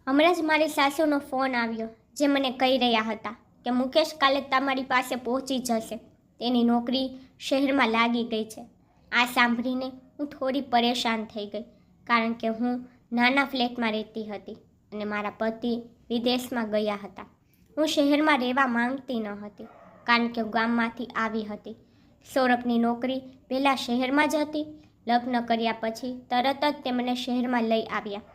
હમણાં જ મારી સાસુનો ફોન આવ્યો, જે મને કહી રહ્યા હતા કે મુકેશ કાલે તમારી પાસે પહોંચી જશે. તેની નોકરી શહેરમાં લાગી ગઈ છે. આ સાંભળીને હું થોડી પરેશાન થઈ ગઈ, કારણ કે હું નાના ફ્લેટમાં રહેતી હતી અને મારા પતિ વિદેશમાં ગયા હતા. હું શહેરમાં રહેવા માંગતી ન હતી, કારણ કે ગામમાંથી આવી હતી. સૌરભની નોકરી પહેલાં શહેરમાં જ હતી. લગ્ન કર્યા પછી તરત જ તેમને શહેરમાં લઈ આવ્યા,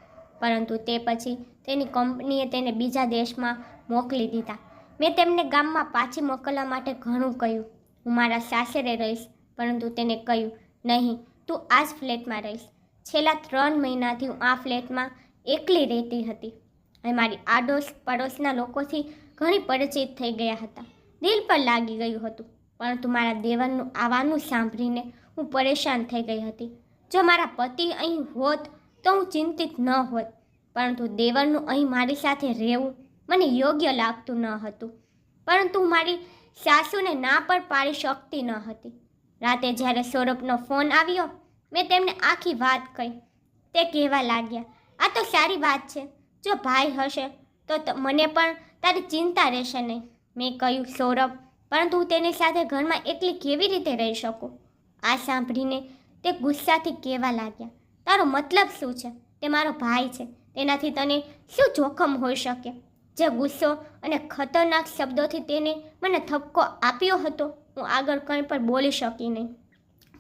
પરંતુ તે પછી તેની કંપનીએ તેને બીજા દેશમાં મોકલી દીધા. મેં તેમને ગામમાં પાછી મોકલવા માટે ઘણું કહ્યું. હું મારા સાસરે રહીશ, પરંતુ તેને કહ્યું, નહીં, તું આ જ ફ્લેટમાં રહીશ. છેલ્લા 3 મહિનાથી હું આ ફ્લેટમાં એકલી રહેતી હતી અને મારી આડોશ પડોશના લોકોથી ઘણી પરિચિત થઈ ગયા હતા. દિલ પર લાગી ગયું હતું, પરંતુ મારા દેવરનું આવવાનું સાંભળીને હું પરેશાન થઈ ગઈ હતી. જો મારા પતિ અહીં હોત તો હું ચિંતિત ન હોત, પરંતુ દેવરનું અહીં મારી સાથે રહેવું મને યોગ્ય લાગતું ન હતું. પરંતુ હું મારી સાસુને ના પણ પાડી શકતી ન હતી. રાતે જ્યારે સૌરભનો ફોન આવ્યો, મેં તેમને આખી વાત કહી. તે કહેવા લાગ્યા, આ તો સારી વાત છે. જો ભાઈ હશે તો મને પણ તારી ચિંતા રહેશે નહીં. મેં કહ્યું, સૌરભ, પરંતુ હું તેની સાથે ઘરમાં એકલી કેવી રીતે રહી શકું? આ સાંભળીને તે ગુસ્સાથી કહેવા લાગ્યા, તારો મતલબ શું છે? તે મારો ભાઈ છે, તેનાથી તને શું જોખમ હોઈ શકે? જે ગુસ્સો અને ખતરનાક શબ્દોથી તેને મને ઠપકો આપ્યો હતો, હું આગળ કંઈ પણ બોલી શકી નહીં.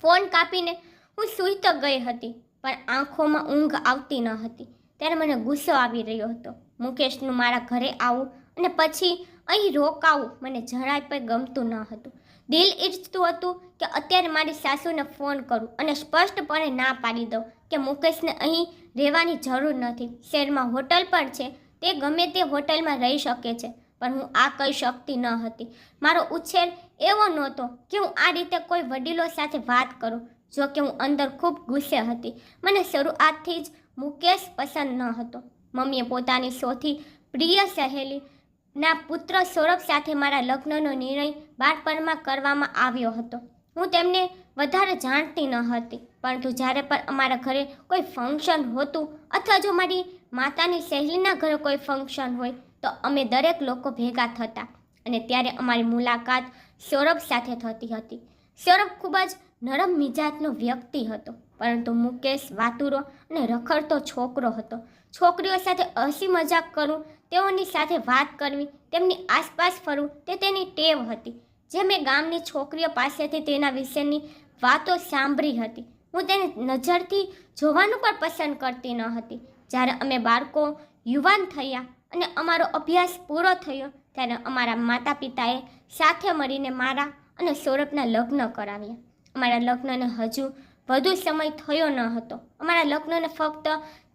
ફોન કાપીને હું સૂઈ તો ગઈ હતી, પણ આંખોમાં ઊંઘ આવતી ન હતી. ત્યારે મને ગુસ્સો આવી રહ્યો હતો. મુકેશનું મારા ઘરે આવવું અને પછી અહીં રોકાવું મને જરાય પણ ગમતું ન હતું. દિલ ઈચ્છતું હતું કે અત્યારે મારી સાસુને ફોન કરું અને સ્પષ્ટપણે ના પાડી દઉં કે મુકેશને અહીં રહેવાની જરૂર નથી. શહેરમાં હોટલ પણ છે, તે ગમે તે હોટલમાં રહી શકે છે, પણ હું આ કહી શકતી ન હતી. મારો ઉછેર એવો નહોતો કે હું આ રીતે કોઈ વડીલો સાથે વાત કરું. જો કે હું અંદર ખૂબ ગુસ્સે હતી. મને શરૂઆતથી જ મુકેશ પસંદ ન હતો. મમ્મીએ પોતાની સૌથી પ્રિય સહેલીના પુત્ર સૌરભ સાથે મારા લગ્નનો નિર્ણય બાળપણમાં કરવામાં આવ્યો હતો. હું તેમને વધારે જાણતી ન હતી, પરંતુ જ્યારે પણ અમારા ઘરે કોઈ ફંક્શન હોતું અથવા જો મારી માતાની સહેલીના ઘરે કોઈ ફંક્શન હોય તો અમે દરેક લોકો ભેગા થતા અને ત્યારે અમારી મુલાકાત સૌરભ સાથે થતી હતી. સૌરભ ખૂબ જ નરમ મિજાજનો વ્યક્તિ હતો, પરંતુ મુકેશ વાતુરો અને રખડતો છોકરો હતો. છોકરીઓ સાથે હસી મજાક કરું, તેઓની સાથે વાત કરવી, તેમની આસપાસ ફરવું તે તેની ટેવ હતી. જે મેં ગામની છોકરીઓ પાસેથી તેના વિશેની વાતો સાંભળી હતી. હું તેને નજરથી જોવાનું પણ પસંદ કરતી ન હતી. જ્યારે અમે બાળકો યુવાન થયા અને અમારો અભ્યાસ પૂરો થયો, ત્યારે અમારા માતા પિતાએ સાથે મળીને મારા અને સૌરભના લગ્ન કરાવ્યા. અમારા લગ્નને હજુ વધુ સમય થયો ન હતો. અમારા લગ્નને ફક્ત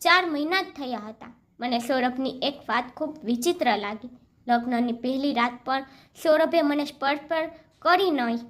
4 મહિના જ થયા હતા. મને સૌરભની એક વાત ખૂબ વિચિત્ર લાગી. લગ્નની પહેલી રાત પર સૌરભે મને સ્પર્શ પણ કરી નહીં.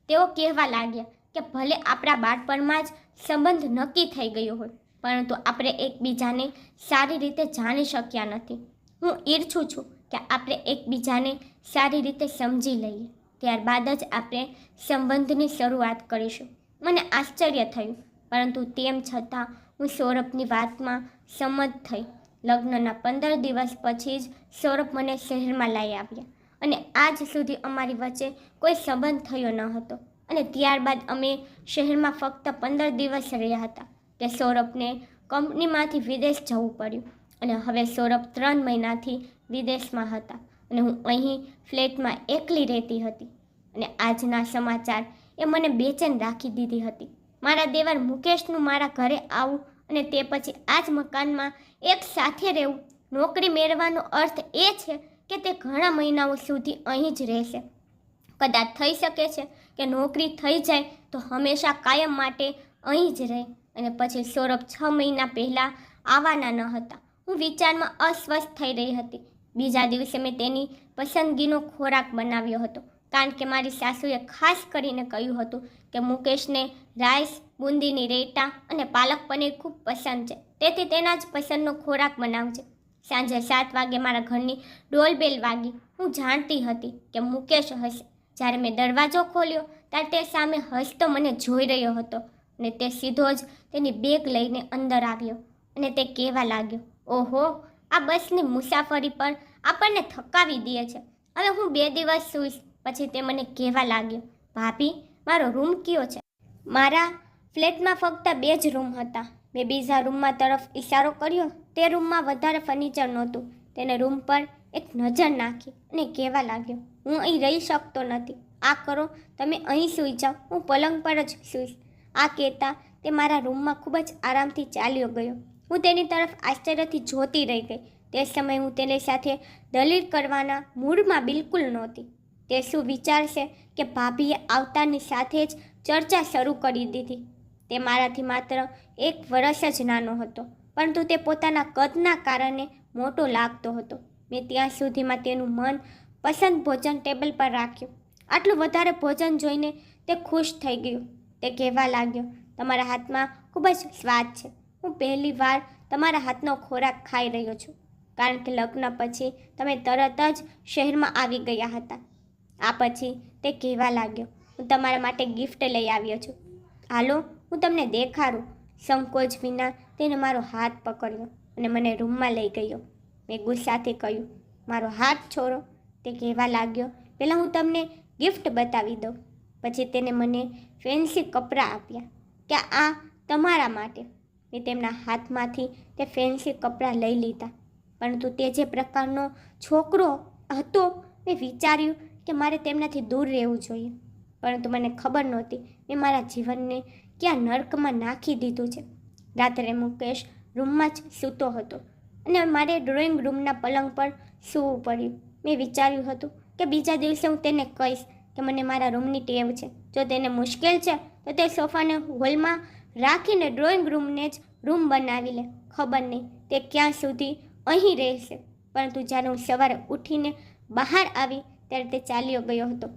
તેઓ કહેવા લાગ્યા કે ભલે આપણા બાળપણમાં જ સંબંધ નક્કી થઈ ગયો હોય, પરંતુ આપણે એકબીજાને સારી રીતે જાણી શક્યા નથી. હું ઈચ્છું છું કે આપણે એકબીજાને સારી રીતે સમજી લઈએ, ત્યારબાદ જ આપણે સંબંધની શરૂઆત કરીશું. મને આશ્ચર્ય થયું, પરંતુ તેમ છતાં હું સૌરભની વાતમાં સંમત થઈ. લગ્નના 15 દિવસ પછી જ સૌરભ મને શહેરમાં લઈ આવ્યા અને આજ સુધી અમારી વચ્ચે કોઈ સંબંધ થયો ન હતો. અને ત્યારબાદ અમે શહેરમાં ફક્ત 15 દિવસ રહ્યા હતા કે સૌરભને કંપનીમાંથી વિદેશ જવું પડ્યું અને હવે સૌરભ 3 મહિનાથી વિદેશમાં હતા અને હું અહીં ફ્લેટમાં એકલી રહેતી હતી. અને આજના સમાચાર એ મને બેચેન રાખી દીધી હતી. મારા દેવર મુકેશનું મારા ઘરે આવવું અને તે પછી આ જ મકાનમાં એક સાથે રહેવું. નોકરી મેળવવાનો અર્થ એ છે કે તે ઘણા મહિનાઓ સુધી અહીં જ રહેશે. કદાચ થઈ શકે છે કે નોકરી થઈ જાય તો હંમેશા કાયમ માટે અહીં જ રહે. અને પછી સૌરભ 6 મહિના પહેલાં આવવાના ન હતા. હું વિચારમાં અસ્વસ્થ થઈ રહી હતી. બીજા દિવસે મેં તેની પસંદગીનો ખોરાક બનાવ્યો હતો, કારણ કે મારી સાસુએ ખાસ કરીને કહ્યું હતું કે મુકેશને રાઈસ, બુંદીની રેટા અને પાલક પનીર ખૂબ પસંદ છે, તેથી તેના જ પસંદનો ખોરાક બનાવજે. સાંજે 7 વાગે મારા ઘરની ડોરબેલ વાગી. હું જાણતી હતી કે મુકેશ હશે. જ્યારે મેં દરવાજો ખોલ્યો ત્યારે તે સામે હસતો મને જોઈ રહ્યો હતો અને તે સીધો જ તેની બેગ લઈને અંદર આવ્યો અને તે કહેવા લાગ્યો, ઓહો, આ બસની મુસાફરી પણ આપણને થકાવી દે છે. હવે હું 2 દિવસ સૂઈશ. પછી તે મને કહેવા લાગ્યો, ભાભી, મારો રૂમ કયો છે? મારા ફ્લેટમાં ફક્ત 2 જ રૂમ હતા. મેં બીજા રૂમમાં તરફ ઇશારો કર્યો. તે રૂમમાં વધારે ફર્નિચર નહોતું. તેને રૂમ પર એક નજર નાખી અને કહેવા લાગ્યો, હું અહીં રહી શકતો નથી. આ કરો, તમે અહીં સૂઈ જાઓ, હું પલંગ પર જ સૂઈશ. આ કહેતા તે મારા રૂમમાં ખૂબ જ આરામથી ચાલ્યો ગયો. હું તેની તરફ આશ્ચર્યથી જોતી રહી ગઈ. તે સમયે હું તેની સાથે દલીલ કરવાના મૂડમાં બિલકુલ નહોતી. તે શું વિચારશે કે ભાભીએ આવતાની સાથે જ ચર્ચા શરૂ કરી દીધી. તે મારાથી માત્ર 1 વર્ષ જ નાનો હતો, પરંતુ તે પોતાના કદના કારણે મોટો લાગતો હતો. મેં ત્યાં સુધીમાં તેનું મન પસંદ ભોજન ટેબલ પર રાખ્યું. આટલું વધારે ભોજન જોઈને તે ખુશ થઈ ગયો. તે કહેવા લાગ્યો, તમારા હાથમાં ખૂબ જ સ્વાદ છે. હું પહેલી વાર તમારા હાથનો ખોરાક ખાઈ રહ્યો છું, કારણ કે લગ્ન પછી તમે તરત જ શહેરમાં આવી ગયા હતા. આ પછી તે કહેવા લાગ્યો, હું તમારા માટે ગિફ્ટ લઈ આવ્યો છું. હાલો, હું તમને દેખાડું. સંકોચ વિના તેને મારો હાથ પકડ્યો અને મને રૂમમાં લઈ ગયો. મેં ગુસ્સાથી કહ્યું, મારો હાથ છોડો. તે કહેવા લાગ્યો, પહેલાં હું તમને ગિફ્ટ બતાવી દઉં. પછી તેને મને ફેન્સી કપડાં આપ્યા કે આ તમારા માટે. મેં તેમના હાથમાંથી તે ફેન્સી કપડાં લઈ લીધા, પરંતુ તે જે પ્રકારનો છોકરો હતો, મેં વિચાર્યું કે મારે તેમનાથી દૂર રહેવું જોઈએ. પરંતુ મને ખબર નહોતી મેં મારા જીવનને ક્યાં નર્કમાં નાખી દીધું છે. રાત્રે મુકેશ રૂમમાં જ સૂતો હતો અને મારે ડ્રોઈંગ રૂમના પલંગ પર સૂવું પડ્યું. મેં વિચાર્યું હતું કે બીજા દિવસે હું તેને કહીશ કે મને મારા રૂમની ટેવ છે. જો તેને મુશ્કેલ છે તો તે સોફાને હોલમાં રાખીને ડ્રોઈંગ રૂમને જ રૂમ બનાવી લે. ખબર નહીં તે ક્યાં સુધી અહીં રહેશે. પરંતુ જ્યારે હું સવારે ઉઠીને બહાર આવી ત્યારે તે ચાલ્યો ગયો હતો.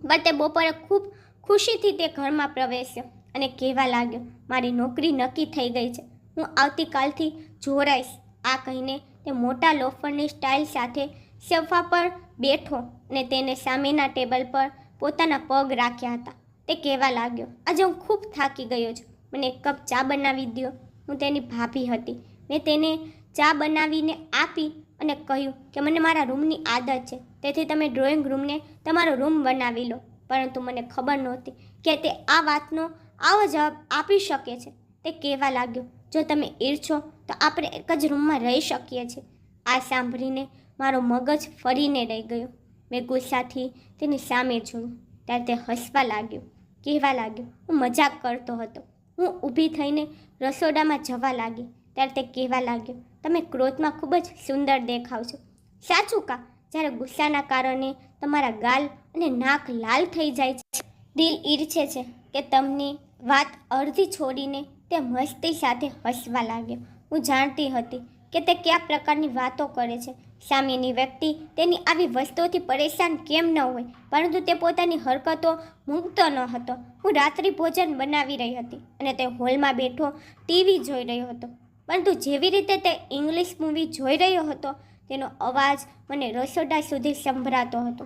પણ તે બપોરે ખૂબ ખુશીથી તે ઘરમાં પ્રવેશ્યો અને કહેવા લાગ્યો, મારી નોકરી નક્કી થઈ ગઈ છે. હું આવતીકાલથી જોડાઈશ. આ કહીને તે મોટા લોફરની સ્ટાઇલ સાથે સોફા પર બેઠો અને તેને સામેના ટેબલ પર પોતાના પગ રાખ્યા હતા. તે કહેવા લાગ્યો, આજે હું ખૂબ થાકી ગયો છું. મને 1 કપ ચા બનાવી દો. હું તેની ભાભી હતી. મેં તેને ચા બનાવીને આપી અને કહ્યું કે મને મારા રૂમની આદત છે, તેથી તમે ડ્રોઈંગ રૂમને તમારો રૂમ બનાવી લો. પરંતુ મને ખબર નહોતી કે તે આ વાતનો આવો જવાબ આપી શકે છે. તે કહેવા લાગ્યો, જો તમે ઈચ્છો તો આપણે એક જ રૂમમાં રહી શકીએ છીએ. આ સાંભળીને મારો મગજ ફરીને રહી ગયો. મેં ગુસ્સાથી તેની સામે જોયું ત્યારે તે હસવા લાગ્યો. કહેવા લાગ્યો, હું મજાક કરતો હતો. હું ઊભી થઈને રસોડામાં જવા લાગી ત્યારે તે કહેવા લાગ્યો, તમે ક્રોધમાં ખૂબ જ સુંદર દેખાવ છો. સાચું કા? જ્યારે ગુસ્સાના કારણે તમારા ગાલ અને નાક લાલ થઈ જાય છે. દિલ ઈચ્છે છે કે તમને વાત અડધી છોડીને તે મસ્તી સાથે હસવા લાગ્યો. હું જાણતી હતી કે તે કયા પ્રકારની વાતો કરે છે. સામેની વ્યક્તિ તેની આવી વસ્તુઓથી પરેશાન કેમ ન હોય, પરંતુ તે પોતાની હરકતો મૂકતો ન હતો. હું રાત્રિ ભોજન બનાવી રહી હતી અને તે હોલમાં બેઠો ટીવી જોઈ રહ્યો હતો. પરંતુ જેવી રીતે તે ઇંગ્લિશ મૂવી જોઈ રહ્યો હતો, તેનો અવાજ મને રસોડા સુધી સંભળાતો હતો.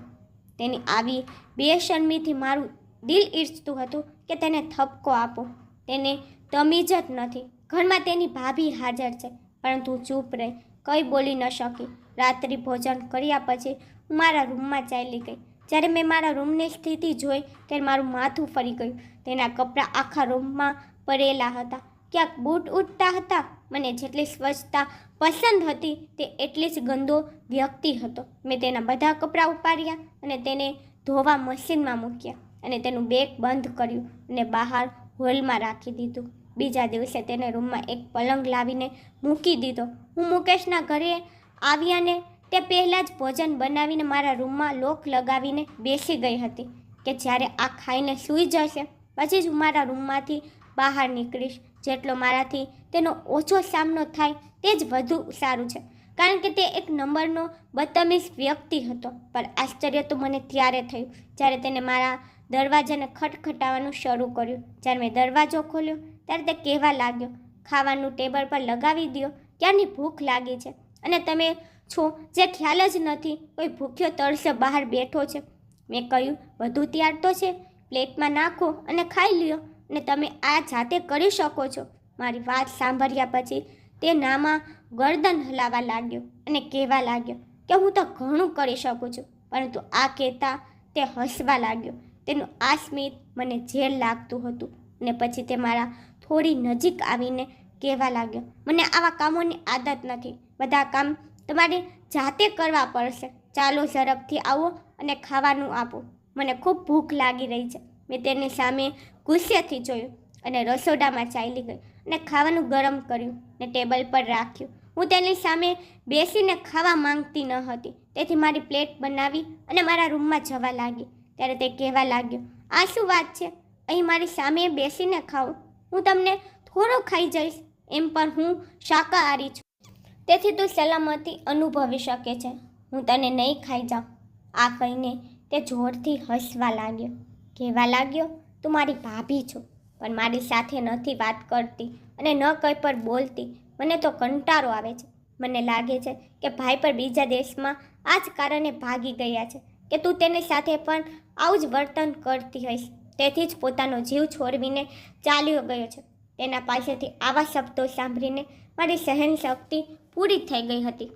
તેની આવી બેશરમીથી મારું દિલ ઈચ્છતું હતું કે તેને ઠપકો આપો. તેને તમીજ જ નથી. ઘરમાં તેની ભાભી હાજર છે, પરંતુ હું ચૂપ રહી, કંઈ બોલી ન શકી. રાત્રિ ભોજન કર્યા પછી હું મારા રૂમમાં ચાલી ગઈ. જ્યારે મેં મારા રૂમની સ્થિતિ જોઈ ત્યારે મારું માથું ફરી ગયું. તેના કપડાં આખા રૂમમાં પડેલા હતા. ક્યાંક બૂટ ઉડતા હતા. મને જેટલી સ્વચ્છતા પસંદ હતી તે એટલી જ ગંદો વ્યક્તિ હતો. મેં તેના બધા કપડાં ઉપાડ્યા અને તેને ધોવા મશીનમાં મૂક્યા અને તેનું બેગ બંધ કર્યું અને બહાર હોલમાં રાખી દીધું. બીજા દિવસે તેને રૂમમાં એક પલંગ લાવીને મૂકી દીધો. હું મુકેશના ઘરે આવ્યાને તે પહેલાં જ ભોજન બનાવીને મારા રૂમમાં લોક લગાવીને બેસી ગઈ હતી કે જ્યારે આ ખાઈને સૂઈ જશે પછી જ હું મારા રૂમમાંથી બહાર નીકળીશ. જેટલો મારાથી તેનો ઓછો સામનો થાય તે જ વધુ સારું છે, કારણ કે તે એક નંબરનો બદતમીઝ વ્યક્તિ હતો. પણ આશ્ચર્ય તો મને ત્યારે થયું જ્યારે તેને મારા દરવાજાને ખટખટાવવાનું શરૂ કર્યું. જ્યારે મેં દરવાજો ખોલ્યો ત્યારે તે કહેવા લાગ્યો, ખાવાનું ટેબલ પર લગાવી દો, ક્યારની ભૂખ લાગી છે અને તમે છો જે ખ્યાલ જ નથી કોઈ ભૂખ્યો તરસે બહાર બેઠો છે. મેં કહ્યું, બધું તૈયાર તો છે, પ્લેટમાં નાખો અને ખાઈ લ્યો અને તમે આ જાતે કરી શકો છો. મારી વાત સાંભળ્યા પછી તે નામાં ગરદન હલાવવા લાગ્યો અને કહેવા લાગ્યો કે હું તો ઘણું કરી શકું છું, પરંતુ આ કહેતા તે હસવા લાગ્યો. તેનું આ સ્મિત મને ઝેર લાગતું હતું અને પછી તે મારા થોડી નજીક આવીને કહેવા લાગ્યો, મને આવા કામોની આદત નથી, બધા કામ તમારે જાતે કરવા પડશે. ચાલો ઝડપથી આવો અને ખાવાનું આપો, મને ખૂબ ભૂખ લાગી રહી છે. મેં તેની સામે ગુસ્સેથી જોયું અને રસોડામાં ચાલી ગઈ અને ખાવાનું ગરમ કર્યું અને ટેબલ પર રાખ્યું. હું તેની સામે બેસીને ખાવા માંગતી ન હતી, તેથી મારી પ્લેટ બનાવી અને મારા રૂમમાં જવા લાગી. ત્યારે તે કહેવા લાગ્યો, આ શું વાત છે, અહીં મારી સામે બેસીને ખાઓ, હું તમને થોડો ખાઈ જઈશ, એમ પણ હું શાકાહારી છું, તેથી તું સલામતી અનુભવી શકે છે, હું તને નહીં ખાઈ જાઉં. આ કહીને તે જોરથી હસવા લાગ્યો, કહેવા લાગ્યો, તું મારી ભાભી છો, પણ મારી સાથે નથી વાત કરતી અને ન કંઈ પર બોલતી. મને તો કંટાળો આવે છે. મને લાગે છે કે ભાઈ પર બીજા દેશમાં આ જ કારણે ભાગી ગયા છે કે તું તેની સાથે પણ આવું જ વર્તન કરતી હોઈશ, તેથી જ પોતાનો જીવ છોડવીને ચાલ્યો ગયો છે. તેના પાસેથી આવા શબ્દો સાંભળીને મારી સહનશક્તિ પૂરી થઈ ગઈ હતી.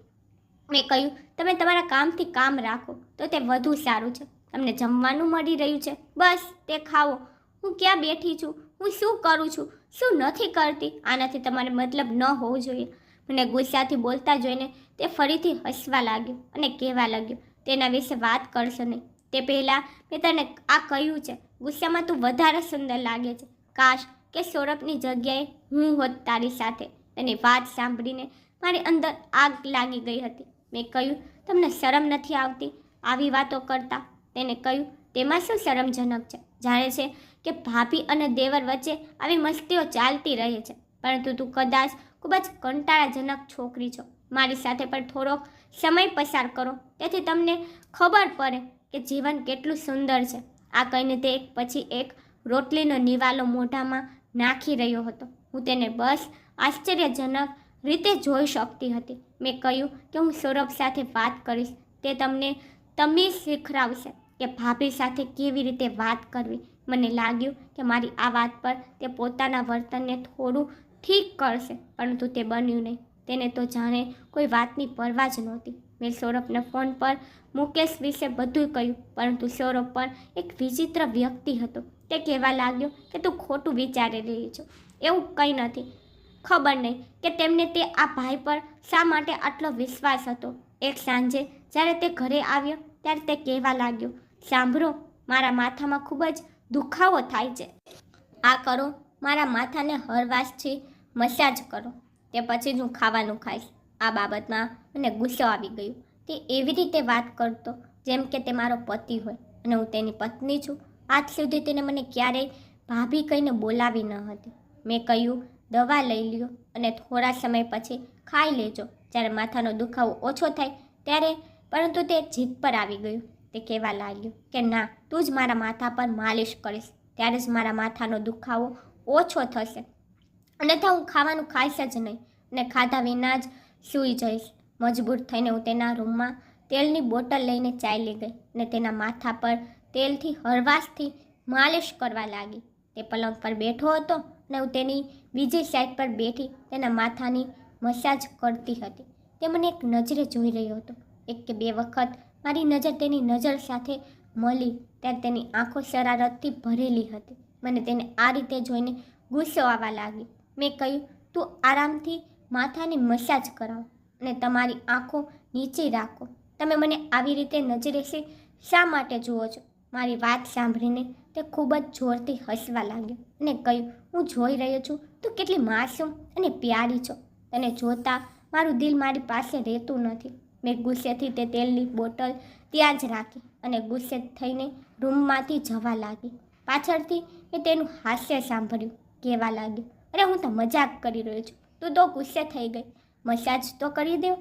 મેં કહ્યું, તમે તમારા કામથી કામ રાખો તો તે વધુ સારું છે. તમને જમવાનું મળી રહ્યું છે, બસ તે ખાઓ. હું ક્યાં બેઠી છું, હું શું કરું છું, શું નથી કરતી, આનાથી તમારે મતલબ ન હોવો જોઈએ. મને ગુસ્સાથી બોલતા જોઈને તે ફરીથી હસવા લાગ્યો અને કહેવા લાગ્યો, તેના વિશે વાત કરશો નહીં. તે પહેલાં મેં તને આ કહ્યું છે, ગુસ્સામાં તું વધારે સુંદર લાગે છે. કાશ કે સૌરભની જગ્યાએ હું હોત તારી સાથે. તેની વાત સાંભળીને મારી અંદર આગ લાગી ગઈ હતી. મેં કહ્યું, તમને શરમ નથી આવતી આવી વાતો કરતા? તેને કહ્યું, તેમાં શું શરમજનક છે? જાણે છે કે ભાભી અને દેવર વચ્ચે આવી મસ્તીઓ ચાલતી રહે છે, પરંતુ તું કદાચ ખૂબ જ કંટાળાજનક છોકરી છો. મારી સાથે પણ થોડોક સમય પસાર કરો, તેથી તમને ખબર પડે કે જીવન કેટલું સુંદર છે. આ કહીને તે એક પછી એક રોટલીનો નિવાલો મોઢામાં નાખી રહ્યો હતો. હું તેને બસ આશ્ચર્યજનક રીતે જોઈ શકતી હતી. મેં કહ્યું કે હું સૌરભ સાથે વાત કરીશ, તે તમને તમીઝ શીખવાડશે કે ભાભી સાથે કેવી રીતે વાત કરવી. મને લાગ્યું કે મારી આ વાત પર તે પોતાના વર્તનને થોડું ઠીક કરશે, પરંતુ તે બન્યું નહીં. તેને તો જાણે કોઈ વાતની પરવા જ નહોતી. મેં સૌરભને ફોન પર મુકેશ વિશે બધું કહ્યું, પરંતુ સૌરભ પણ એક વિચિત્ર વ્યક્તિ હતો. તે કહેવા લાગ્યો કે તું ખોટું વિચારી રહી છો, એવું કંઈ નથી. ખબર નહીં કે તેમને તે આ ભાઈ પર શા માટે આટલો વિશ્વાસ હતો. એક સાંજે જ્યારે તે ઘરે આવ્યો ત્યારે તે કહેવા લાગ્યો, સાંભળો, મારા માથામાં ખૂબ જ દુખાવો થાય છે, આ કરો, મારા માથાને હળવાશથી મસાજ કરો, તે પછી જ હું ખાવાનું ખાઈશ. આ બાબતમાં મને ગુસ્સો આવી ગયો. તે એવી રીતે વાત કરતો જેમ કે તે મારો પતિ હોય અને હું તેની પત્ની છું. આજ સુધી તેને મને ક્યારેય ભાભી કહીને બોલાવી ન હતી. મેં કહ્યું, દવા લઈ લ્યો અને થોડા સમય પછી ખાઈ લેજો, જ્યારે માથાનો દુખાવો ઓછો થાય ત્યારે. પરંતુ તે જીદ પર આવી ગયું. તે કહેવા લાગ્યું કે ના, તું જ મારા માથા પર માલિશ કરીશ, ત્યારે જ મારા માથાનો દુખાવો ઓછો થશે, અન્યથા હું ખાવાનું ખાઈશ જ નહીં અને ખાધા વિના જ સૂઈ જઈશ. મજબૂર થઈને હું તેના રૂમમાં તેલની બોટલ લઈને ચાલી ગઈ અને તેના માથા પર તેલથી હળવાશથી માલિશ કરવા લાગી. તે પલંગ પર બેઠો હતો અને હું તેની બીજી સાઈડ પર બેઠી તેના માથાની મસાજ કરતી હતી. તે મને એક નજરે જોઈ રહ્યો હતો. એક કે બે વખત મારી નજર તેની નજર સાથે મળી ત્યારે તેની આંખો શરારતથી ભરેલી હતી. મને તેને આ રીતે જોઈને ગુસ્સો આવવા લાગી. મેં કહ્યું, તું આરામથી માથાની મસાજ કરાવો અને તમારી આંખો નીચે રાખો. તમે મને આવી રીતે નજરે શા માટે જુઓ છો? મારી વાત સાંભળીને તે ખૂબ જ જોરથી હસવા લાગ્યો અને કહ્યું, હું જોઈ રહ્યો છું તું કેટલી માસૂમ અને પ્યારી છો. તને જોતાં મારું દિલ મારી પાસે રહેતું નથી. મેં ગુસ્સેથી તે તેલની બોટલ ત્યાં જ રાખી અને ગુસ્સે થઈને રૂમમાંથી જવા લાગી. પાછળથી મેં તેનું હાસ્ય સાંભળ્યું. કહેવા લાગ્યું, અરે હું તો મજાક કરી રહ્યો છું, તું તો ગુસ્સે થઈ ગઈ, મસાજ તો કરી દો.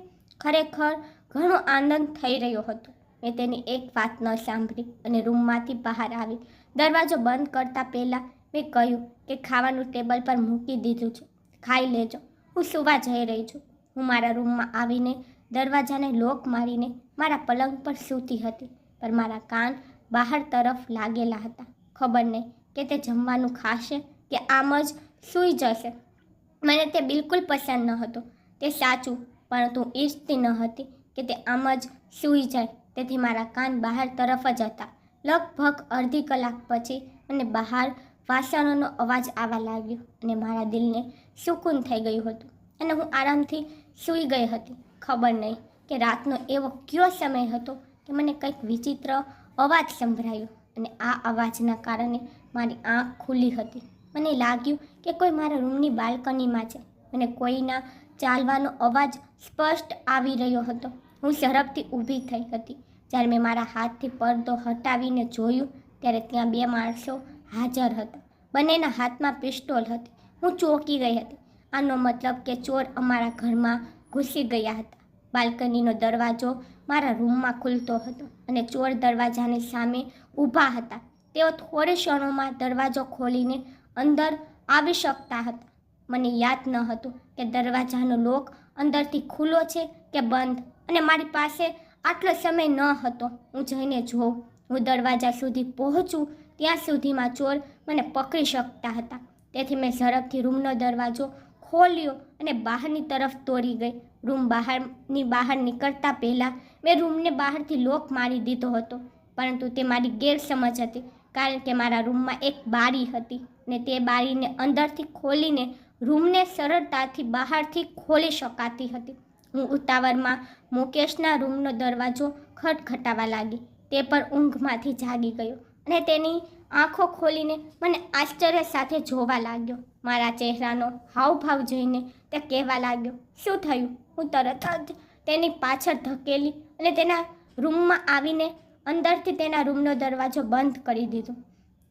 ખરેખર ઘણો આનંદ થઈ રહ્યો હતો. મેં તેની એક વાત ન સાંભળી અને રૂમમાંથી બહાર આવી. દરવાજો બંધ કરતા પહેલાં મેં કહ્યું કે ખાવાનું ટેબલ પર મૂકી દીધું છે, ખાઈ લેજો, હું સૂવા જઈ રહી છું. હું મારા રૂમમાં આવીને દરવાજાને લોક મારીને મારા પલંગ પર સૂતી હતી, પણ મારા કાન બહાર તરફ લાગેલા હતા. ખબર નહીં કે તે જમવાનું ખાશે કે આમ જ સૂઈ જશે. મને તે બિલકુલ પસંદ ન હતો. તે સાચું, પરંતુ હું ઈચ્છતી ન હતી કે તે આમ જ સૂઈ જાય. તેથી મારા કાન બહાર તરફ જ હતા. લગભગ અડધી કલાક પછી મને બહાર વાસણોનો અવાજ આવવા લાગ્યો અને મારા દિલને સુકૂન થઈ ગયું હતું અને હું આરામથી સૂઈ ગઈ હતી. ખબર નહીં કે રાતનો એવો કયો સમય હતો કે મને કંઈક વિચિત્ર અવાજ સંભળાયો અને આ અવાજના કારણે મારી આંખ ખુલ્લી હતી. મને લાગ્યું કે કોઈ મારા રૂમની બાલ્કનીમાં છે. મને કોઈના ચાલવાનો અવાજ સ્પષ્ટ આવી રહ્યો હતો. હું ઝડપથી ઊભી થઈ હતી. જ્યારે મેં મારા હાથથી પડદો હટાવીને જોયું ત્યારે ત્યાં 2 માણસો હાજર હતા. બંનેના હાથમાં પિસ્તોલ હતી. હું ચોંકી ગઈ હતી. આનો મતલબ કે ચોર અમારા ઘરમાં ઘૂસી ગયા હતા. બાલ્કનીનો દરવાજો મારા રૂમમાં ખુલતો હતો અને ચોર દરવાજાની સામે ઊભા હતા. તેઓ થોડી ક્ષણોમાં દરવાજો ખોલીને અંદર આવી શકતા હતા. મને યાદ ન હતું કે દરવાજાનો લોક અંદરથી ખુલ્લો છે કે બંધ, અને મારી પાસે આટલો સમય ન હતો. હું જઈને જોઉં. હું દરવાજા સુધી પહોંચું ત્યાં સુધીમાં ચોર મને પકડી શકતા હતા. તેથી મેં ઝડપથી રૂમનો દરવાજો ખોલ્યો અને બહારની તરફ દોડી ગઈ. રૂમ બહાર નીકળતા પહેલાં મેં રૂમને બહારથી લોક મારી દીધો હતો, પરંતુ તે મારી ગેરસમજ હતી, કારણ કે મારા રૂમમાં એક બારી હતી અને તે બારીને અંદરથી ખોલીને રૂમને સરળતાથી બહારથી ખોલી શકાતી હતી. હું ઉતાવળમાં મુકેશના રૂમનો દરવાજો ખટખટાવા લાગી. તે પણ ઊંઘમાંથી જાગી ગયો અને તેની આંખો ખોલીને મને આશ્ચર્ય સાથે જોવા લાગ્યો. મારા ચહેરાનો હાવભાવ જોઈને તે કહેવા લાગ્યો, શું થયું? હું તરત જ તેની પાછળ ધકેલી અને તેના રૂમમાં આવીને અંદરથી તેના રૂમનો દરવાજો બંધ કરી દીધો.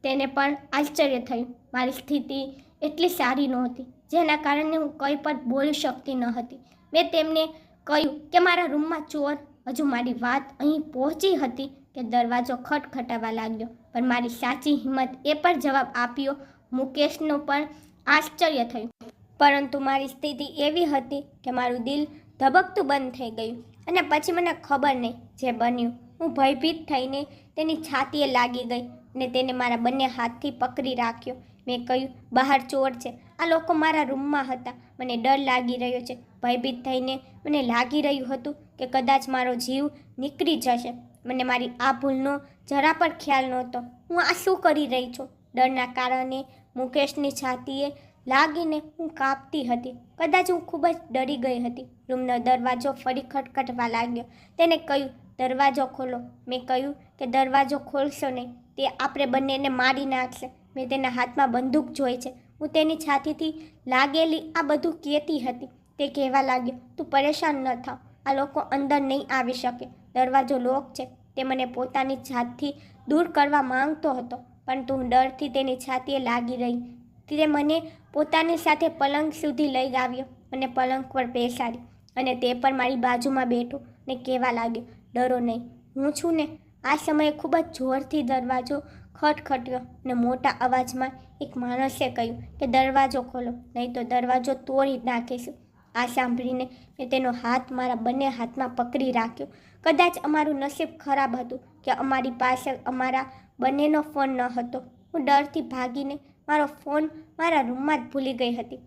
તેને પણ આશ્ચર્ય થયું. મારી સ્થિતિ એટલી સારી નહોતી, જેના કારણે હું કંઈ પણ બોલી શકતી ન હતી. મેં તેમને કહ્યું કે મારા રૂમમાં ચોર. હજુ મારી વાત અહીં પહોંચી હતી કે દરવાજો ખટખટાવા લાગ્યો, પણ મારી સાચી હિંમત એ પણ જવાબ આપ્યો. મુકેશનું પણ આશ્ચર્ય થયું, પરંતુ મારી સ્થિતિ એવી હતી કે મારું દિલ ધબકતું બંધ થઈ ગયું. અને પછી મને ખબર નહીં જે બન્યું. હું ભયભીત થઈને તેની છાતીએ લાગી ગઈ અને તેને મારા બંને હાથથી પકડી રાખ્યો. મેં કહ્યું, બહાર ચોર છે. આ લોકો મારા રૂમમાં હતા. મને ડર લાગી રહ્યો છે. ભયભીત થઈને મને લાગી રહ્યું હતું કે કદાચ મારો જીવ નીકળી જશે. મને મારી આ ભૂલનો જરા પણ ખ્યાલ નહોતો. હું આ શું કરી રહી છું? ડરના કારણે મુકેશની છાતીએ લાગીને હું કાંપતી હતી. કદાચ હું ખૂબ જ ડરી ગઈ હતી. રૂમનો દરવાજો ફરી ખટખટવા લાગ્યો. તેને કહ્યું, દરવાજો ખોલો. મેં કહ્યું કે દરવાજો ખોલશો નહીં, તે આપણે બંનેને મારી નાખશે. મેં તેના હાથમાં બંદૂક જોઈ છે. હું તેની છાતીથી લાગેલી આ બધું કહેતી હતી. તે કહેવા લાગ્યો, તું પરેશાન ન થાવ. આ લોકો અંદર નહીં આવી શકે. દરવાજો લોક છે. તે મને પોતાની જાતથી દૂર કરવા માંગતો હતો, પરંતુ હું ડરથી તેની છાતીએ લાગી રહી. તે મને પોતાની સાથે પલંગ સુધી લઈ આવ્યો અને પલંગ પર બેસાડી અને તે પણ મારી બાજુમાં બેઠો ને કહેવા લાગ્યો, ડરો નહીં, હું છું ને. આ સમયે ખૂબ જ જોરથી દરવાજો ખટખટ્યો અને મોટા અવાજમાં એક માણસે કહ્યું કે દરવાજો ખોલો, નહીં તો દરવાજો તોડી નાખીશું. આ સાંભળીને મેં તેનો હાથ મારા બંને હાથમાં પકડી રાખ્યો. કદાચ અમારું નસીબ ખરાબ હતું કે અમારી પાસે અમારા બંનેનો ફોન ન હતો. હું ડરથી ભાગીને મારો ફોન મારા રૂમમાં જ ભૂલી ગઈ હતી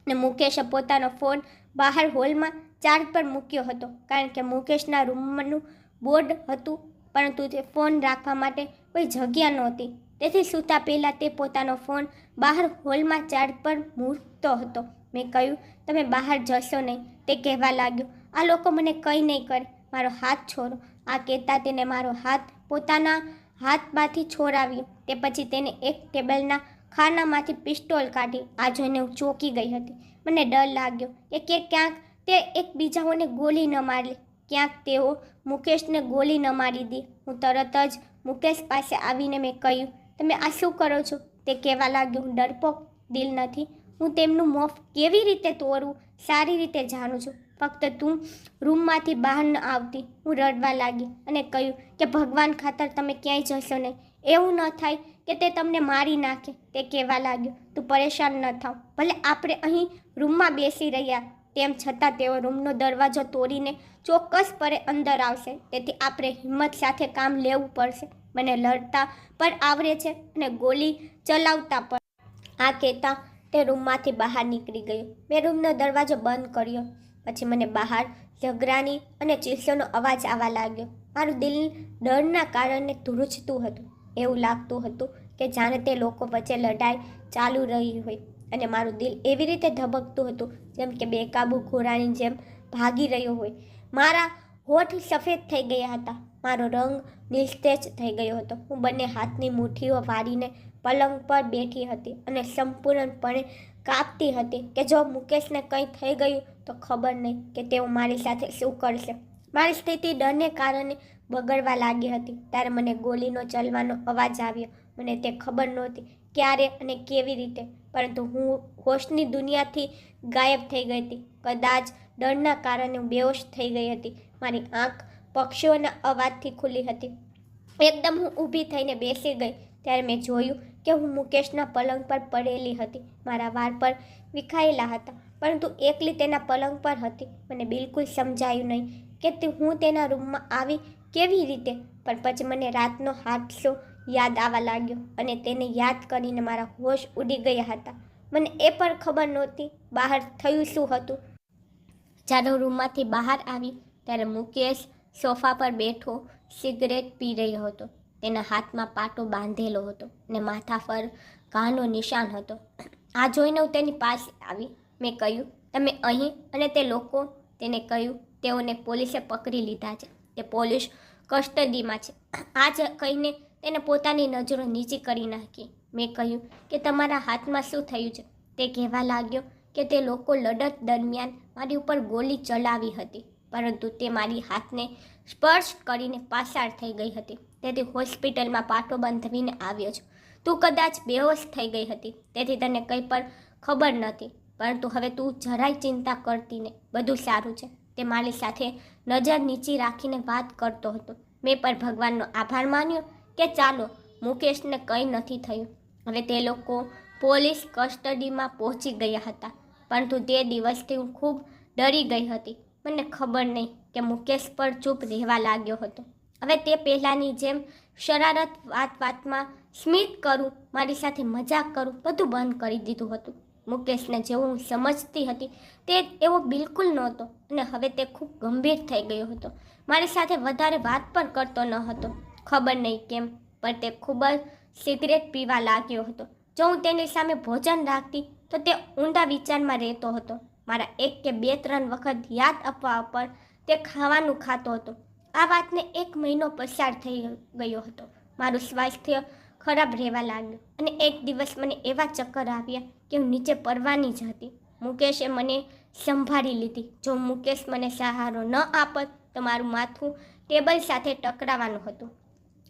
અને મુકેશે પોતાનો ફોન બહાર હોલમાં ચાર્જ પર મૂક્યો હતો, કારણ કે મુકેશના રૂમનું બોર્ડ હતું, પરંતુ તે ફોન રાખવા માટે કોઈ જગ્યા નહોતી. તેથી સૂતા પહેલાં તે પોતાનો ફોન બહાર હોલમાં ચાર્જ પર મૂકતો હતો. મેં કહ્યું, તમે બહાર જશો નહીં. તે કહેવા લાગ્યો, આ લોકો મને કંઈ નહીં કરે. મારો હાથ છોડો. આ કહેતા તેને મારો હાથ પોતાના હાથમાંથી છોડાવ્યો. તે પછી તેને એક ટેબલના ખાનામાંથી પિસ્તોલ કાઢી. આ જોઈને હું ચોંકી ગઈ હતી. મને ડર લાગ્યો કે ક્યાંક તે એકબીજાઓને ગોળી ન મારી, ક્યાંક તેઓ મુકેશને ગોળી ન મારી દે. હું તરત જ મુકેશ પાસે આવીને મેં કહ્યું, તમે આ શું કરો છો? તે કહેવા લાગ્યો, હું ડરપોક દિલ નથી. હું તેમનું મોં કેવી રીતે તોડવું સારી રીતે જાણું છું. ફક્ત તું રૂમમાંથી બહાર ન આવતી. હું રડવા લાગી અને કહ્યું કે ભગવાન ખાતર તમે ક્યાંય જશો નહીં. એવું ન થાય કે તે તમને મારી નાખે. તે કહેવા લાગ્યો, તું પરેશાન ન થાવ. ભલે આપણે અહીં રૂમમાં બેસી રહ્યા, તેમ છતાં તેઓ રૂમનો દરવાજો તોડીને ચોક્કસપણે અંદર આવશે. તેથી આપણે હિંમત સાથે કામ લેવું પડશે. મને લડતા પણ આવડે છે અને ગોળી ચલાવતા પણ. આ કહેતા તે રૂમમાંથી બહાર નીકળી ગયો. મેં રૂમનો દરવાજો બંધ કર્યો. પછી મને બહાર ઝઘરાની અને ચીસોનો અવાજ આવવા લાગ્યો. મારું દિલ ડરના કારણે ધ્રુજતું હતું. એવું લાગતું હતું કે જાણે તે લોકો વચ્ચે લડાઈ ચાલુ રહી હોય અને મારું દિલ એવી રીતે ધબકતું હતું જેમ કે બેકાબૂ ઘોડાની જેમ ભાગી રહ્યો હોય. મારા હોઠ સફેદ થઈ ગયા હતા. મારો રંગ નિસ્તેજ થઈ ગયો હતો. હું બંને હાથની મુઠ્ઠીઓ વાળીને પલંગ પર બેઠી હતી અને સંપૂર્ણપણે કાપતી હતી કે જો મુકેશને કંઈ થઈ ગયું તો ખબર નહીં કે તેઓ મારી સાથે શું કરશે. મારી સ્થિતિ ડરને કારણે બગડવા લાગી હતી. ત્યારે મને ગોલીનો ચલવાનો અવાજ આવ્યો. મને તે ખબર નહોતી ક્યારે અને કેવી રીતે, પરંતુ હું હોશની દુનિયાથી ગાયબ થઈ ગઈ હતી. કદાચ ડરના કારણે હું બેહોશ થઈ ગઈ હતી. મારી આંખ પક્ષીઓના અવાજથી ખુલ્લી હતી. એકદમ હું ઊભી થઈને બેસી ગઈ ત્યારે મેં જોયું કે હું મુકેશના પલંગ પર પડેલી હતી. મારા વાળ પર વિખાયેલા હતા, પરંતુ એકલી તેના પલંગ પર હતી. મને બિલકુલ સમજાયું નહીં કે હું તેના રૂમમાં આવી કેવી રીતે, પણ પછી મને રાતનો હાદસો યાદ આવવા લાગ્યો અને તેને યાદ કરીને મારા હોશ ઉડી ગયા હતા. મને એ પણ ખબર નહોતી બહાર થયું શું હતું. જ્યારે હું રૂમમાંથી બહાર આવી ત્યારે મુકેશ સોફા પર બેઠો સિગરેટ પી રહ્યો હતો. તેના હાથમાં પાટો બાંધેલો હતો અને માથા પર ઘાનો નિશાન હતો. આ જોઈને હું તેની પાસે આવી. મેં કહ્યું, તમે અહીં? અને તે લોકો? તેને કહ્યું, તેઓને પોલીસે પકડી લીધા છે. તે પોલીસ કસ્ટડીમાં છે. આ જ કહીને તેને પોતાની નજરો નીચી કરી નાખી. મેં કહ્યું કે તમારા હાથમાં શું થયું છે? તે કહેવા લાગ્યો કે તે લોકો લડત દરમિયાન મારી ઉપર ગોળી ચલાવી હતી, પરંતુ તે મારી હાથને સ્પર્શ કરીને પાછળ થઈ ગઈ હતી. તેથી હોસ્પિટલમાં પાટો બાંધવીને આવ્યો છું. તું કદાચ બેહોશ થઈ ગઈ હતી, તેથી તને કંઈ પણ ખબર નથી, પરંતુ હવે તું જરાય ચિંતા કરતી ને, બધું સારું છે. તે મારી સાથે નજર નીચી રાખીને વાત કરતો હતો. મેં પણ ભગવાનનો આભાર માન્યો કે ચાલો મુકેશને કંઈ નથી થયું. હવે તે લોકો પોલીસ કસ્ટડીમાં પહોંચી ગયા હતા, પરંતુ તે દિવસથી હું ખૂબ ડરી ગઈ હતી. મને ખબર નહીં કે મુકેશ પર ચૂપ રહેવા લાગ્યો હતો. હવે તે પહેલાંની જેમ શરારત વાતમાં સ્મિત કરું, મારી સાથે મજાક કરું, બધું બંધ કરી દીધું હતું. મુકેશને જેવું હું સમજતી હતી તે એવો બિલકુલ નહોતો અને હવે તે ખૂબ ગંભીર થઈ ગયો હતો. મારી સાથે વધારે વાત પણ કરતો ન હતો. ખબર નહીં કેમ, પણ તે ખૂબ જ સિગરેટ પીવા લાગ્યો હતો. જો હું તેની સામે ભોજન રાખતી તો તે ઊંડા વિચારમાં રહેતો હતો. મારા 1 કે 2-3 વખત યાદ આપવા પર તે ખાવાનું ખાતો હતો. આ વાતને 1 મહિનો પસાર થઈ ગયો હતો. મારું સ્વાસ્થ્ય ખરાબ રહેવા લાગ્યું અને એક દિવસ મને એવા ચક્કર આવ્યા કે હું નીચે પડવાની જ હતી. મુકેશે મને સંભાળી લીધી. જો મુકેશ મને સહારો ન આપત તો મારું માથું ટેબલ સાથે ટકરાવાનું હતું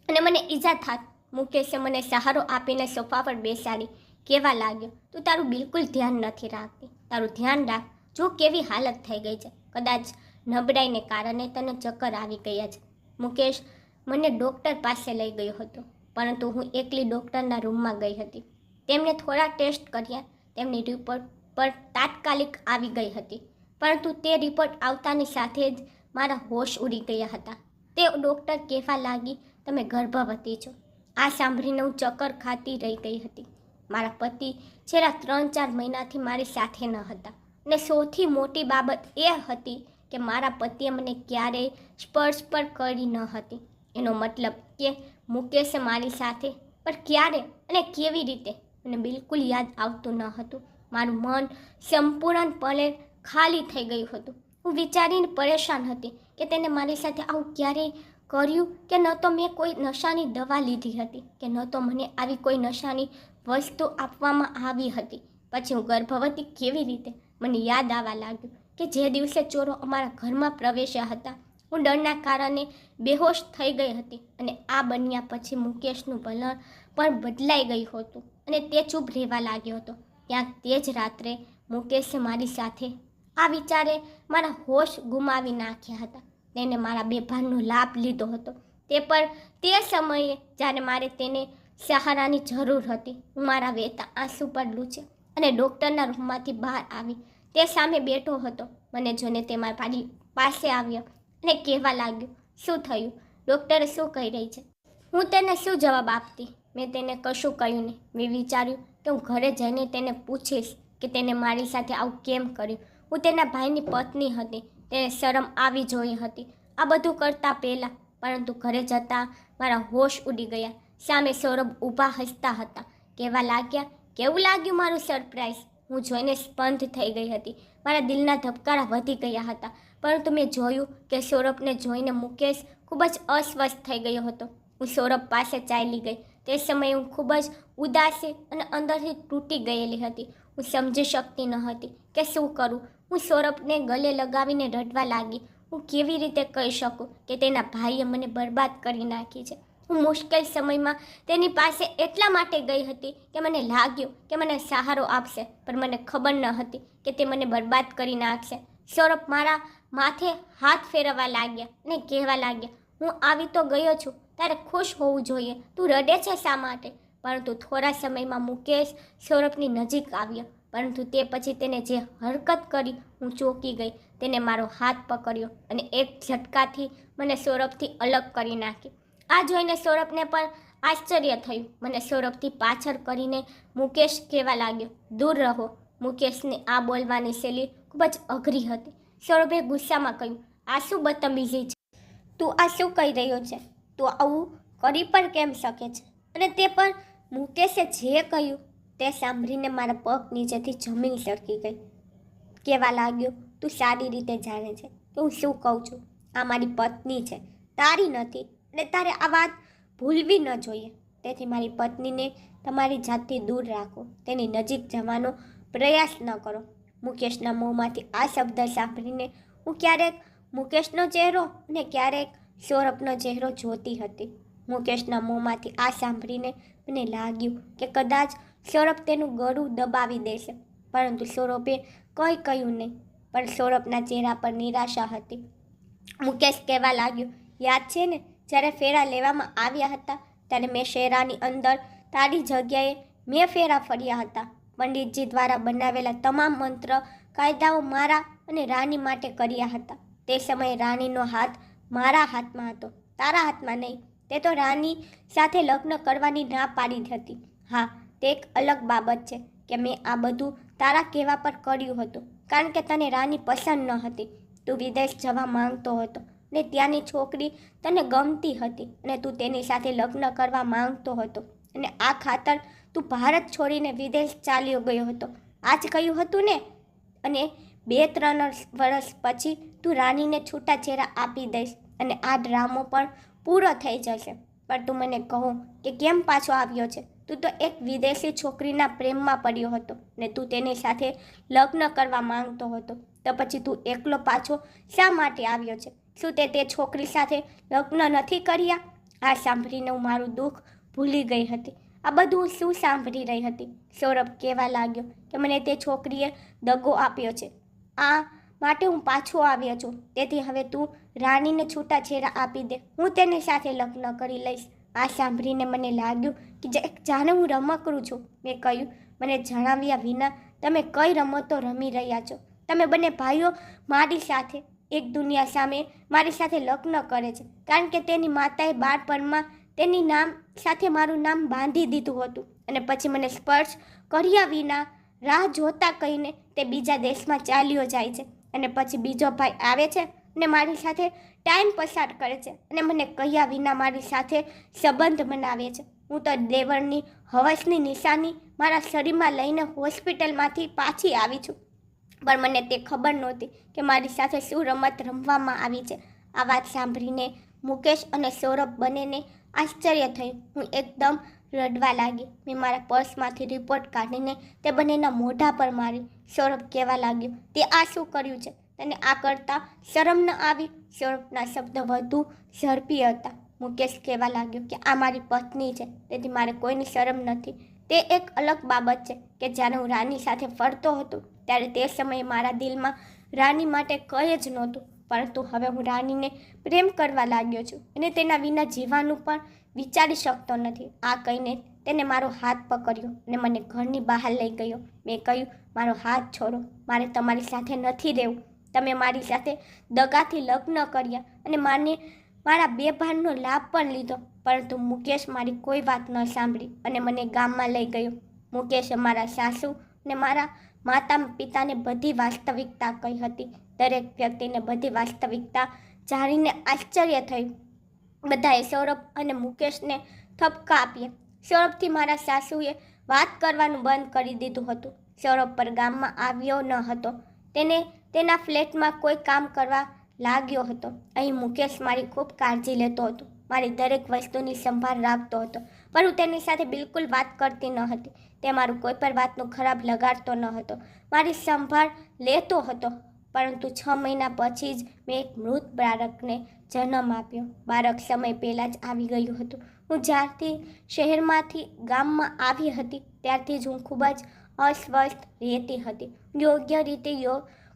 અને મને ઈજા થાત. મુકેશે મને સહારો આપીને સોફા પર બેસાડી કહેવા લાગ્યો, તું તારું બિલકુલ ધ્યાન નથી રાખતી. તારું ધ્યાન રાખ. જો કેવી હાલત થઈ ગઈ છે. કદાચ નબળાઈને કારણે તને ચક્કર આવી ગયા છે. મુકેશ મને ડૉક્ટર પાસે લઈ ગયો હતો, પરંતુ હું એકલી ડૉક્ટરના રૂમમાં ગઈ હતી. તેમણે થોડા ટેસ્ટ કર્યા. તેમની રિપોર્ટ પર તાત્કાલિક આવી ગઈ હતી, પરંતુ તે રિપોર્ટ આવતાની સાથે જ મારા હોશ ઉડી ગયા હતા. તે ડૉક્ટર કહેવા લાગી, તમે ગર્ભવતી છો. આ સાંભળીને હું ચક્કર ખાતી રહી ગઈ હતી. મારા પતિ છેલ્લા 3-4 મહિનાથી મારી સાથે ન હતા અને સૌથી મોટી બાબત એ હતી કે મારા પતિએ મને ક્યારેય સ્પર્શ પણ કરી ન હતી. એનો મતલબ કે મુકેશે મારી સાથે, પણ ક્યારે અને કેવી રીતે મને બિલકુલ યાદ આવતું ન હતું. મારું મન સંપૂર્ણપણે ખાલી થઈ ગયું હતું. હું વિચારીને પરેશાન હતી કે તેને મારી સાથે આવું ક્યારેય કર્યું કે ન તો મેં કોઈ નશાની દવા લીધી હતી કે ન તો મને આવી કોઈ નશાની વસ્તુ આપવામાં આવી હતી. પછી હું ગર્ભવતી કેવી રીતે? મને યાદ આવવા લાગ્યું કે જે દિવસે ચોરો અમારા ઘરમાં પ્રવેશ્યા હતા, હું ડરના કારણે બેહોશ થઈ ગઈ હતી અને આ બન્યા પછી મુકેશનું વલણ પણ બદલાઈ ગયું હતું અને તે ચૂપ રહેવા લાગ્યો હતો. ક્યાંક તે જ રાત્રે મુકેશે મારી સાથે આ વિચારે મારા હોશ ગુમાવી નાખ્યા હતા. તેને મારા બેભાનનો લાભ લીધો હતો, તે પણ તે સમયે જ્યારે મારે તેને સહારાની જરૂર હતી. હું મારા વહેતા આંસુ પર લૂછ્યા અને ડૉક્ટરના રૂમમાંથી બહાર આવી. તે સામે બેઠો હતો. મને જોઈને તે મારી પાસે આવ્યો અને કહેવા લાગ્યો, શું થયું? ડૉક્ટરે શું કહી રહી છે? હું તેને શું જવાબ આપતી? મેં તેને કશું કહ્યું નહીં. મેં વિચાર્યું કે હું ઘરે જઈને તેને પૂછીશ કે તેને મારી સાથે આવું કેમ કર્યું. હું તેના ભાઈની પત્ની હતી, તેને શરમ આવી જોઈ હતી આ બધું કરતાં પહેલાં. પરંતુ ઘરે જતાં મારા હોશ ઉડી ગયા. સામે સૌરભ ઊભા હસતા હતા. કેવા લાગ્યા? કેવું લાગ્યું મારું સરપ્રાઈઝ? હું જોઈને સ્તંભ થઈ ગઈ હતી. મારા દિલના ધબકારા વધી ગયા હતા. પરંતુ મેં જોયું કે સૌરભને જોઈને મુકેશ ખૂબ જ અસ્વસ્થ થઈ ગયો હતો. હું સૌરભ પાસે ચાલી ગઈ. તે સમયે હું ખૂબ જ ઉદાસી અને અંદરથી તૂટી ગયેલી હતી. હું સમજી શકતી ન હતી કે શું કરું. હું સૌરભને ગલે લગાવીને રડવા લાગી. હું કેવી રીતે કહી શકું કે તેના ભાઈએ મને બરબાદ કરી નાખી છે. હું મુશ્કેલ સમયમાં તેની પાસે એટલા માટે ગઈ હતી કે મને લાગ્યું કે મને સહારો આપશે, પણ મને ખબર ન હતી કે તે મને બરબાદ કરી નાખશે. સૌરભ મારા માથે હાથ ફેરવવા લાગ્યા અને કહેવા લાગ્યા, હું આવી તો ગયો છું, તારે ખુશ હોવું જોઈએ, તું રડે છે શા માટે? પરંતુ થોડા સમયમાં મુકેશ સૌરભની નજીક આવ્યો, પરંતુ તે પછી તેને જે હરકત કરી હું ચોંકી ગઈ. તેને મારો હાથ પકડ્યો અને એક ઝટકાથી મને સૌરભથી અલગ કરી નાખી. આ જોઈને સૌરભને પણ આશ્ચર્ય થયું. મને સૌરભથી પાછળ કરીને મુકેશ કહેવા લાગ્યો, દૂર રહો. મુકેશની આ બોલવાની શૈલી ખૂબ જ અઘરી હતી. સૌરભે ગુસ્સામાં કહ્યું, આ શું બદતમીઝી છે? તું આ શું કહી રહ્યો છે? તું આવું કરી પણ કેમ શકે છે? અને તે પણ મુકેશે જે કહ્યું તે સાંભળીને મારા પગ નીચેથી જમીન સરકી ગઈ. કહેવા લાગ્યો, તું સારી રીતે જાણે છે કે હું શું કહું છું. આ મારી પત્ની છે, તારી નથી, અને તારે આ વાત ભૂલવી ન જોઈએ. તેથી મારી પત્નીને તમારી જાતથી દૂર રાખો, તેની નજીક જવાનો પ્રયાસ ન કરો. મુકેશના મોંમાંથી આ શબ્દ સાંભળીને હું ક્યારેક મુકેશનો ચહેરો અને ક્યારેક સૌરભનો ચહેરો જોતી હતી. મુકેશના મોંમાંથી આ સાંભળીને મને લાગ્યું કે કદાચ સૌરભ તેનું ગળું દબાવી દેશે, પરંતુ સૌરભે કંઈ કહ્યું નહીં. પણ સૌરભના ચહેરા પર નિરાશા હતી. મુકેશ કહેવા લાગ્યો, યાદ છે ને, જ્યારે ફેરા લેવામાં આવ્યા હતા ત્યારે મેં શેરાની અંદર તારી જગ્યાએ મેં ફેરા ફર્યા હતા. પંડિતજી દ્વારા બનાવેલા તમામ મંત્ર કાયદાઓ મારા અને રાની માટે કર્યા હતા. તે સમયે રાનીનો હાથ મારા હાથમાં હતો, તારા હાથમાં નહીં. તે તો રાની સાથે લગ્ન કરવાની ના પાડી હતી. હા, તે એક અલગ બાબત છે કે મેં આ બધું તારા કહેવા પર કર્યું હતું, કારણ કે તને રાની પસંદ ન હતી. તું વિદેશ જવા માંગતો હતો ને ત્યાંની છોકરી તને ગમતી હતી અને તું તેની સાથે લગ્ન કરવા માંગતો હતો, અને આ ખાતર તું ભારત છોડીને વિદેશ ચાલ્યો ગયો હતો. આ જ કહ્યું હતું ને? અને 2-3 વર્ષ પછી તું રાનીને છૂટાછેડા આપી દઈશ અને આ ડ્રામો પણ પૂરો થઈ જશે. પણ તું મને કહો કે કેમ પાછો આવ્યો છે? તું તો એક વિદેશી છોકરીના પ્રેમમાં પડ્યો હતો ને તું તેની સાથે લગ્ન કરવા માંગતો હતો. તો પછી તું એકલો પાછો શા માટે આવ્યો છે? શું તે છોકરી સાથે લગ્ન નથી કર્યા? આ સાંભળીને હું મારું દુઃખ ભૂલી ગઈ હતી. આ બધું હું શું સાંભળી રહી હતી? સૌરભ કહેવા લાગ્યો કે મને તે છોકરીએ દગો આપ્યો છે, આ માટે હું પાછો આવ્યો છું. તેથી હવે તું રાનીને છૂટાછેડા આપી દે, હું તેની સાથે લગ્ન કરી લઈશ. આ સાંભળીને મને લાગ્યું કે જાણે હું રમકડું છું. મેં કહ્યું, મને જણાવ્યા વિના તમે કઈ રમતો રમી રહ્યા છો? તમે બંને ભાઈઓ મારી સાથે એક દુનિયા સામે મારી સાથે લગ્ન કરે છે, કારણ કે તેની માતાએ બાળપણમાં તેની નામ સાથે મારું નામ બાંધી દીધું હતું, અને પછી મને સ્પર્શ કર્યા વિના રાહ જોતા કહીને તે બીજા દેશમાં ચાલ્યો જાય છે. અને પછી બીજો ભાઈ આવે છે અને મારી સાથે ટાઈમ પસાર કરે છે અને મને કહ્યા વિના મારી સાથે સંબંધ બનાવે છે. હું તો દેવરની હવસની નિશાની મારા શરીરમાં લઈને હોસ્પિટલમાંથી પાછી આવી છું, પણ મને તે ખબર નહોતી કે મારી સાથે શું રમત રમવામાં આવી છે. આ વાત સાંભળીને મુકેશ અને સૌરભ બંનેને આશ્ચર્ય થયું. હું એકદમ રડવા લાગી. મેં મારા પર્સમાંથી રિપોર્ટ કાઢીને તે બંનેના મોઢા પર મારી. સૌરભ કહેવા લાગ્યો, તે આ શું કર્યું છે? તને આ કરતાં શરમ ન આવી? સૌરભના શબ્દ વધુ ઝડપી હતા. મુકેશ કહેવા લાગ્યો કે આ મારી પત્ની છે, તેથી મારે કોઈની શરમ નથી. તે એક અલગ બાબત છે કે જ્યારે હું રાની સાથે ફરતો હતો ત્યારે તે સમયે મારા દિલમાં રાની માટે કંઈ જ નહોતું, પરંતુ હવે હું રાનીને પ્રેમ કરવા લાગ્યો છું અને તેના વિના જીવવાનું પણ વિચારી શકતો નથી. આ કહીને તેને મારો હાથ પકડ્યો અને મને ઘરની બહાર લઈ ગયો. મેં કહ્યું, મારો હાથ છોડો, મારે તમારી સાથે નથી રહેવું. તમે મારી સાથે દગાથી લગ્ન કર્યા અને મારા બેભાનનો લાભ પણ લીધો, પરંતુ મુકેશ મારી કોઈ વાત ન સાંભળી અને મને ગામમાં લઈ ગયો. મુકેશે મારા સાસુ અને મારા માતા પિતાને બધી વાસ્તવિકતા કહી હતી. દરેક વ્યક્તિને બધી વાસ્તવિકતા જાણીને આશ્ચર્ય થયું. બધાએ સૌરભ અને મુકેશને ઠપકા આપ્યા. સૌરભથી મારા સાસુએ વાત કરવાનું બંધ કરી દીધું હતું. સૌરભ પર ગામમાં આવ્યો ન હતો. તેને તેના ફ્લેટમાં કોઈ કામ કરવા લાગ્યો હતો. અહીં મુકેશ મારી ખૂબ કાળજી લેતો હતો. મારી દરેક વસ્તુની સંભાળ રાખતો હતો, પણ હું તેની સાથે બિલકુલ વાત કરતી ન હતી. તે મારું કોઈ પણ વાતનું ખરાબ લગાડતો ન હતો. મારી સંભાળ લેતો હતો. પરંતુ 6 મહિના પછી જ મેં એક મૃત બાળકને જન્મ આપ્યો. બાળક સમય પહેલાં જ આવી ગયું હતું. હું જ્યારથી શહેરમાંથી ગામમાં આવી હતી ત્યારથી જ હું ખૂબ જ અસ્વસ્થ રહેતી હતી. યોગ્ય રીતે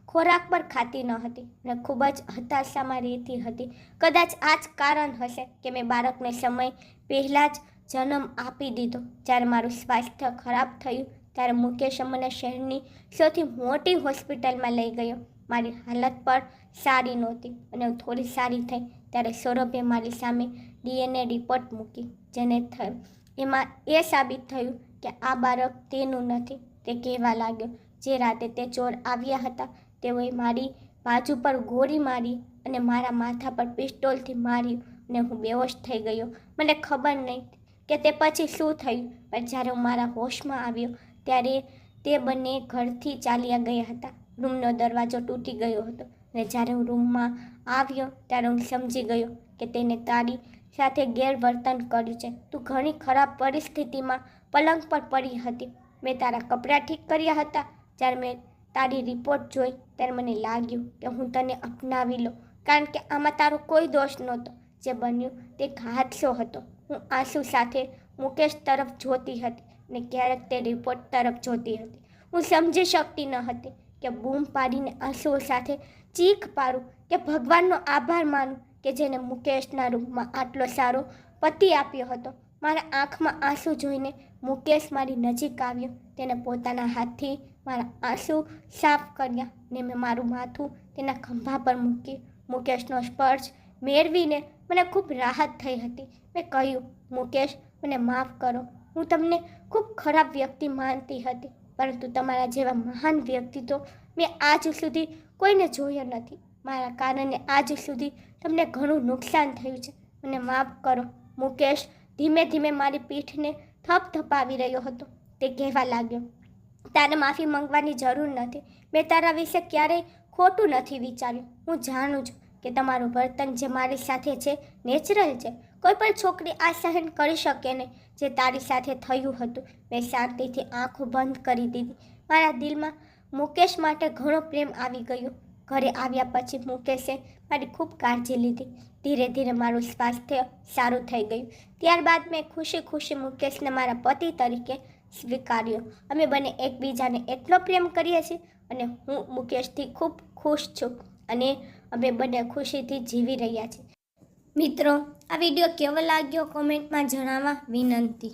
ખોરાક પર ખાતી ન હતી અને ખૂબ જ હતાશામાં રહેતી હતી. કદાચ આ જ કારણ હશે કે મેં બાળકને સમય પહેલાં જ જન્મ આપી દીધો. જ્યારે મારું સ્વાસ્થ્ય ખરાબ થયું ત્યારે મુકેશ મને શહેરની સૌથી મોટી હોસ્પિટલમાં લઈ ગયો. મારી હાલત પણ સારી નહોતી અને હું થોડી સારી થઈ ત્યારે સૌરભે મારી સામે DNA રિપોર્ટ મૂકી, જેને એમાં એ સાબિત થયું કે આ બાળક તેનું નથી. તે કહેવા લાગ્યો, જે રાતે તે ચોર આવ્યા હતા તેઓએ મારી બાજુ પર ગોળી મારી અને મારા માથા પર પિસ્તોલથી માર્યું અને હું બેહોશ થઈ ગયો. મને ખબર નહીં કે તે પછી શું થયું, પણ જ્યારે હું મારા હોશમાં આવ્યો ત્યારે તે બંને ઘરથી ચાલ્યા ગયા હતા. રૂમનો દરવાજો તૂટી ગયો હતો અને જ્યારે હું રૂમમાં આવ્યો ત્યારે હું સમજી ગયો કે તેને તારી સાથે ગેરવર્તન કર્યું છે. તું ઘણી ખરાબ પરિસ્થિતિમાં પલંગ પર પડી હતી. મેં તારા કપડાં ઠીક કર્યા હતા. જ્યારે મેં તારી રિપોર્ટ જોઈ ત્યારે મને લાગ્યું કે હું તને અપનાવી લઉં, કારણ કે આમાં તારો કોઈ દોષ નહોતો. જે બન્યું તે હાદસો હતો. હું આંસુ સાથે મુકેશ તરફ જોતી હતી અને ક્યારેક તે રિપોર્ટ તરફ જોતી હતી. હું સમજી શકતી ન હતી કે બૂમ પાડીને આંસુઓ સાથે ચીખ પાડું કે ભગવાનનો આભાર માનું કે જેને મુકેશના રૂપમાં આટલો સારો પતિ આપ્યો હતો. મારા આંખમાં આંસુ જોઈને મુકેશ મારી નજીક આવ્યો. તેને પોતાના હાથથી મારા આંસુ સાફ કર્યા ને મેં મારું માથું તેના ખંભા પર મૂક્યું. મુકેશનો સ્પર્શ મેળવીને મને ખૂબ રાહત થઈ હતી. મેં કહ્યું, મુકેશ, મને માફ કરો. હું તમને ખૂબ ખરાબ વ્યક્તિ માનતી હતી, પરંતુ તમારા જેવા મહાન વ્યક્તિ તો મેં આજ સુધી કોઈને જોયો નથી. મારા કારણે આજ સુધી તમને ઘણું નુકસાન થયું છે. મને માફ કરો. મુકેશ ધીમે ધીમે મારી પીઠને થપથપાવી રહ્યો હતો. તે કહેવા લાગ્યો, તારે માફી માંગવાની જરૂર નથી. મેં તારા વિશે ક્યારેય ખોટું નથી વિચાર્યું. હું જાણું છું કે તમારું વર્તન જે મારી સાથે છે નેચરલ છે. કોઈ પણ છોકરી આ સહન કરી શકે નહીં જે તારી સાથે થયું હતું. મેં શાંતિથી આંખો બંધ કરી દીધી. મારા દિલમાં મુકેશ માટે ઘણો પ્રેમ આવી ગયો. ઘરે આવ્યા પછી મુકેશે મારી ખૂબ કાળજી લીધી. ધીરે ધીરે મારું સ્વાસ્થ્ય સારું થઈ ગયું. ત્યારબાદ મેં ખુશી ખુશી મુકેશને મારા પતિ તરીકે સ્વીકાર્યો. અમે બંને એકબીજાને એટલો પ્રેમ કરીએ છીએ અને હું મુકેશથી ખૂબ ખુશ છું અને અમે બંને ખુશીથી જીવી રહ્યા છીએ. મિત્રો, આ વિડીયો કેવો લાગ્યો કોમેન્ટમાં જણાવવા વિનંતી.